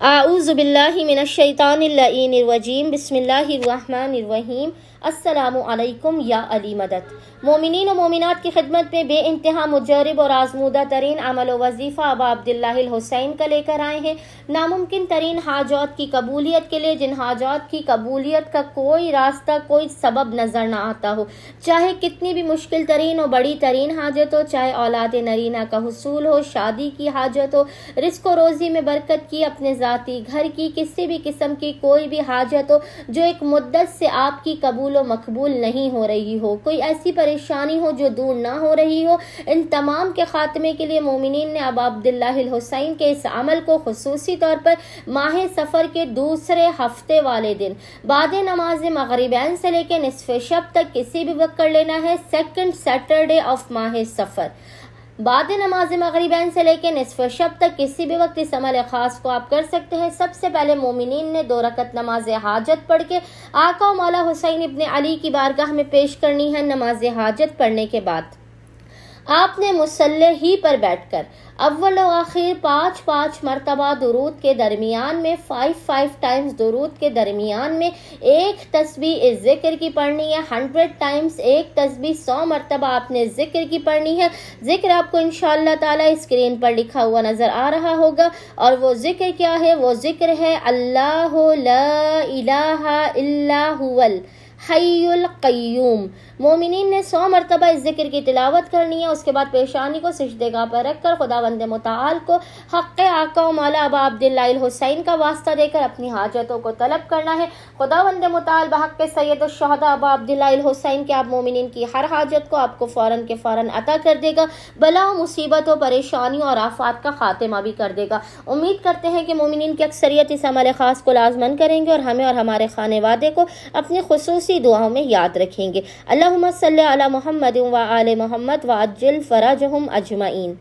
اعوذ باللہ من الشیطان اللعین الرجیم بسم اللہ الرحمن الرحیم السلام علیکم یا علی مدد۔ مومنین و مومنات کی خدمت میں بے انتہا مجرب اور آزمودہ ترین عمل و وظیفہ ابا عبداللہ الحسین کا لے کر آئے ہیں، ناممکن ترین حاجات کی قبولیت کے لیے، جن حاجات کی قبولیت کا کوئی راستہ، کوئی سبب نظر نہ آتا ہو، چاہے کتنی بھی مشکل ترین اور بڑی ترین حاجت ہو، چاہے اولاد نرینہ کا حصول ہو، شادی کی حاجت ہو، رزق و روزی میں برکت کی، اپنے ذاتی گھر کی کسی بھی قسم کی کوئی بھی حاجت ہو جو ایک مدت سے آپ کی قبول و مقبول نہیں ہو رہی ہو، کوئی ایسی پریشانی ہو جو دور نہ ہو رہی ہو، ان تمام کے خاتمے کے لیے مومنین نے ابا عبداللہ الحسین کے اس عمل کو خصوصی طور پر ماہ سفر کے دوسرے ہفتے والے دن بعد نماز مغربین سے لے کے نصف شب تک کسی بھی وقت کر لینا ہے۔ سیکنڈ سیٹرڈے آف ماہ سفر بعد نماز مغربین سے لے کے نصف شب تک کسی بھی وقت اس عمل خاص کو آپ کر سکتے ہیں۔ سب سے پہلے مومنین نے 2 رکعت نماز حاجت پڑھ کے آقا و مولا حسین ابن علی کی بارگاہ میں پیش کرنی ہے۔ نماز حاجت پڑھنے کے بعد آپ نے مصلی ہی پر بیٹھ کر اول و آخر 5 مرتبہ درود کے درمیان میں 5 ٹائمز درود کے درمیان میں ایک تسبیح ذکر کی پڑھنی ہے۔ 100 ٹائمز ایک تسبیح 100 مرتبہ آپ نے ذکر کی پڑھنی ہے۔ ذکر آپ کو انشاءاللہ تعالی اسکرین پر لکھا ہوا نظر آ رہا ہوگا، اور وہ ذکر کیا ہے؟ وہ ذکر ہے اللہ لا الہ الا هو الحی القیوم۔ مومنین نے 100 مرتبہ اس ذکر کی تلاوت کرنی ہے۔ اس کے بعد پیشانی کو سجدے گاہ پر رکھ کر خداوند متعال کو حق آقا و مولا ابا عبداللہ الحسین کا واسطہ دے کر اپنی حاجتوں کو طلب کرنا ہے۔ خداوند متعال بحق سید الشہداء ابا عبداللہ الحسین کے آپ مومنین کی ہر حاجت کو آپ کو فوراً کے فوراً عطا کر دے گا، بلا و مصیبتوں، پریشانیوں اور آفات کا خاتمہ بھی کر دے گا۔ امید کرتے ہیں کہ مومنین کی اکثریت اس عمل خاص کو لازمن کریں گے اور ہمیں اور ہمارے خانے وادے کو اپنی خصوصی دعاؤں میں یاد رکھیں گے۔ اللہم صلی علی محمد و آل محمد وعجل فرجہم اجمعین۔